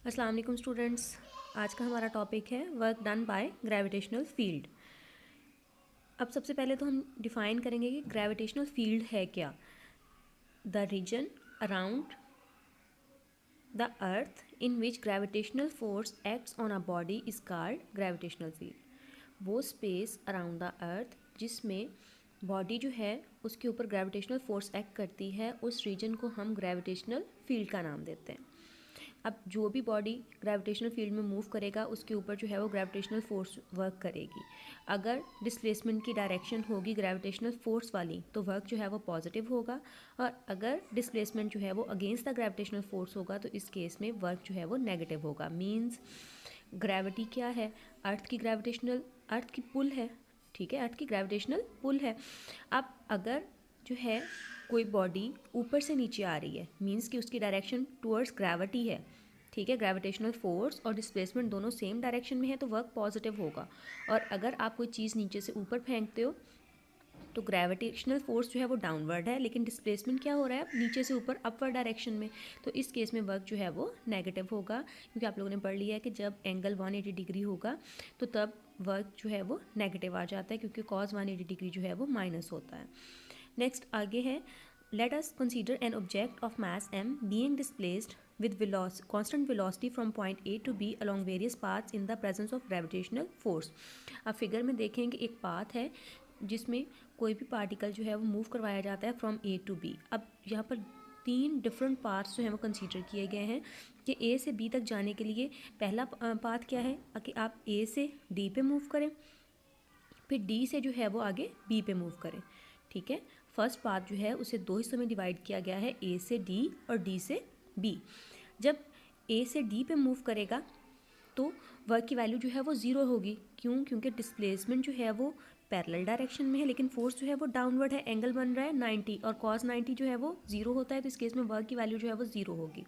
अस्सलाम वालेकुम स्टूडेंट्स। आज का हमारा टॉपिक है work done by gravitational field. अब सबसे पहले तो हम डिफ़ाइन करेंगे कि ग्रेविटेशनल फील्ड है क्या। The region around the earth in which gravitational force acts on a body is called gravitational field. वो स्पेस अराउंड द अर्थ जिसमें बॉडी जो है उसके ऊपर ग्रेविटेशनल फोर्स एक्ट करती है, उस रीजन को हम ग्रेविटेशनल फील्ड का नाम देते हैं। अब जो भी बॉडी ग्रेविटेशनल फील्ड में मूव करेगा उसके ऊपर जो है वो ग्रेविटेशनल फोर्स वर्क करेगी। अगर डिस्प्लेसमेंट की डायरेक्शन होगी ग्रेविटेशनल फोर्स वाली तो वर्क जो है वो पॉजिटिव होगा, और अगर डिस्प्लेसमेंट जो है वो अगेंस्ट द ग्रेविटेशनल फोर्स होगा तो इस केस में वर्क जो है वो नेगेटिव होगा। मीन्स ग्रेविटी क्या है? अर्थ की पुल है, ठीक है, अर्थ की ग्रेविटेशनल पुल है। अब अगर जो है कोई बॉडी ऊपर से नीचे आ रही है, मीन्स कि उसकी डायरेक्शन टुवर्ड्स ग्रेविटी है, ठीक है, ग्रेविटेशनल फोर्स और डिस्प्लेसमेंट दोनों सेम डायरेक्शन में है तो वर्क पॉजिटिव होगा। और अगर आप कोई चीज़ नीचे से ऊपर फेंकते हो तो ग्रेविटेशनल फोर्स जो है वो डाउनवर्ड है, लेकिन डिस्प्लेसमेंट क्या हो रहा है अब नीचे से ऊपर अपवर्ड डायरेक्शन में, तो इस केस में वर्क जो है वो नेगेटिव होगा। क्योंकि आप लोगों ने पढ़ लिया है कि जब एंगल 180 डिग्री होगा तो तब वर्क जो है वो नेगेटिव आ जाता है, क्योंकि कॉस 180 डिग्री जो है वो माइनस होता है। नेक्स्ट आगे है, let us consider an object of mass m being displaced with constant velocity from point A to B along various paths in the presence of gravitational force। अब figure में देखें कि एक पाथ है जिसमें कोई भी पार्टिकल जो है वो मूव करवाया जाता है फ्रॉम A टू B। अब यहाँ पर 3 डिफरेंट पाथ्स जो हैं वो कंसीडर किए गए हैं कि A से B तक जाने के लिए पहला पाथ क्या है कि आप A से D पे मूव करें, फिर D से जो है वो आगे B पे मूव करें, ठीक है। फर्स्ट पाथ जो है उसे 2 हिस्सों में डिवाइड किया गया है, A से D और D से B। जब A से D पे मूव करेगा तो वर्क की वैल्यू जो है वो ज़ीरो होगी। क्यों? क्योंकि डिस्प्लेसमेंट जो है वो पैरेलल डायरेक्शन में है, लेकिन फोर्स जो है वो डाउनवर्ड है, एंगल बन रहा है 90 और कॉस 90 जो है वो ज़ीरो होता है, तो इस केस में वर्क की वैल्यू जो है वो ज़ीरो होगी।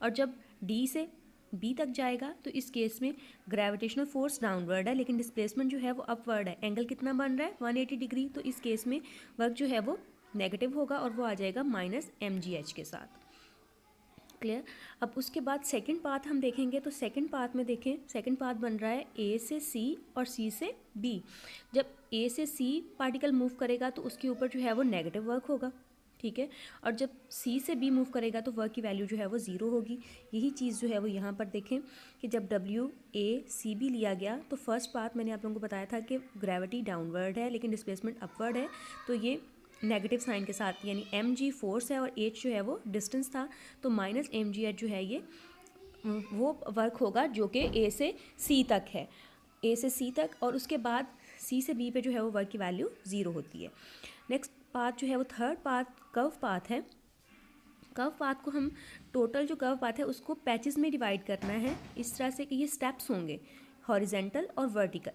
और जब D से B तक जाएगा तो इस केस में ग्रेविटेशनल फोर्स डाउनवर्ड है, लेकिन डिस्प्लेसमेंट जो है वो अपवर्ड है, एंगल कितना बन रहा है 180 डिग्री, तो इस केस में वर्क जो है वो नेगेटिव होगा और वो आ जाएगा -mgh के साथ। क्लियर? अब उसके बाद सेकंड पाथ हम देखेंगे तो सेकंड पाथ में देखें, सेकंड पाथ बन रहा है A से C और C से B। जब A से C पार्टिकल मूव करेगा तो उसके ऊपर जो है वो नेगेटिव वर्क होगा, ठीक है। और जब C से B मूव करेगा तो वर्क की वैल्यू जो है वो ज़ीरो होगी। यही चीज़ जो है वो यहाँ पर देखें कि जब WACB लिया गया तो फर्स्ट पाथ मैंने आप लोगों को बताया था कि ग्रेविटी डाउनवर्ड है लेकिन डिस्प्लेसमेंट अपवर्ड है, तो ये नेगेटिव साइन के साथ, यानी mg फोर्स है और h जो है वो डिस्टेंस था, तो -mgh जो है ये वो वर्क होगा जो कि A से C तक है, A से C तक, और उसके बाद C से B पे जो है वो वर्क की वैल्यू ज़ीरो होती है। नेक्स्ट पाथ जो है वो थर्ड पाथ कर्व पाथ है। कर्व पाथ को हम टोटल जो कर्व पाथ है उसको पैचेस में डिवाइड करना है इस तरह से कि ये स्टेप्स होंगे हॉरिजेंटल और वर्टिकल,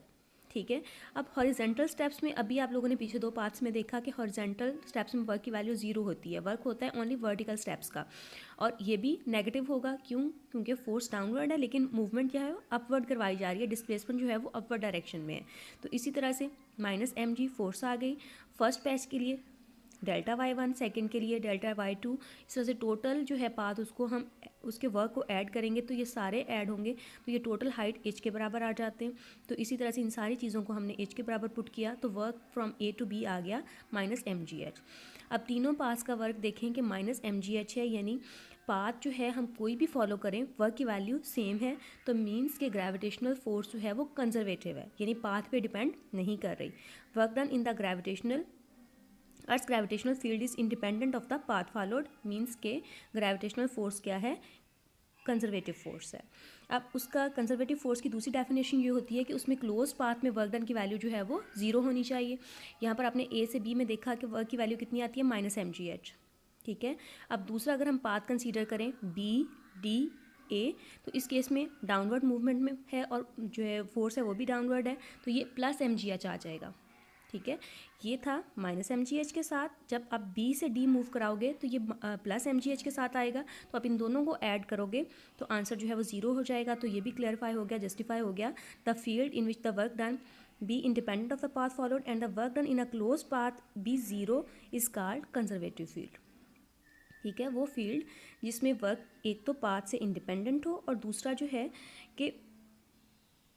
ठीक है। अब हॉरिजेंटल स्टेप्स में अभी आप लोगों ने पीछे 2 पार्ट्स में देखा कि हॉरिजेंटल स्टेप्स में वर्क की वैल्यू ज़ीरो होती है, वर्क होता है ओनली वर्टिकल स्टेप्स का, और ये भी नेगेटिव होगा। क्यों? क्योंकि फोर्स डाउनवर्ड है लेकिन मूवमेंट क्या है अपवर्ड करवाई जा रही है, डिस्प्लेसमेंट जो है वो अपवर्ड डायरेक्शन में है, तो इसी तरह से -mg फोर्स आ गई फर्स्ट पैच के लिए, डेल्टा y1 सेकेंड के लिए डेल्टा y2, इस तरह से टोटल जो है पाथ उसको हम उसके वर्क को ऐड करेंगे तो ये सारे ऐड होंगे, तो ये टोटल हाइट h के बराबर आ जाते हैं। तो इसी तरह से इन सारी चीज़ों को हमने h के बराबर पुट किया तो work from A to B आ गया -mgh। अब तीनों पास का वर्क देखें कि -mgh है, यानी पाथ जो है हम कोई भी फॉलो करें वर्क की वैल्यू सेम है, तो मीन्स के ग्रेविटेशनल फोर्स जो है वो कंजर्वेटिव है, यानी पाथ पे डिपेंड नहीं कर रही। Work done in the earth gravitational field is independent of the path followed, means के ग्रेविटेशनल फोर्स क्या है? कंजर्वेटिव फोर्स है। अब उसका कंजर्वेटिव फोर्स की दूसरी डेफिनेशन ये होती है कि उसमें क्लोज पाथ में वर्क डन की वैल्यू जो है वो ज़ीरो होनी चाहिए। यहाँ पर आपने A से B में देखा कि वर्क की वैल्यू कितनी आती है -mgh, ठीक है। अब दूसरा अगर हम पाथ कंसीडर करें B D A, तो इस केस में डाउनवर्ड मूवमेंट में है और जो है फोर्स है वो भी डाउनवर्ड है, तो ये +mgh आ जाएगा, ठीक है। ये था -mgh के साथ। जब आप B से D मूव कराओगे तो ये +mgh के साथ आएगा, तो आप इन दोनों को ऐड करोगे तो आंसर जो है वो ज़ीरो हो जाएगा। तो ये भी क्लियरिफाई हो गया, जस्टिफाई हो गया। The field in which the work done be independent of the path followed and the work done in a close path be zero is called conservative field. ठीक है, वो फील्ड जिसमें वर्क एक तो पाथ से independent हो और दूसरा जो है कि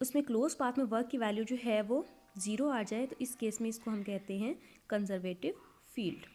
उसमें क्लोज पाथ में वर्क की वैल्यू जो है वो ज़ीरो आ जाए, तो इस केस में इसको हम कहते हैं कंजर्वेटिव फील्ड।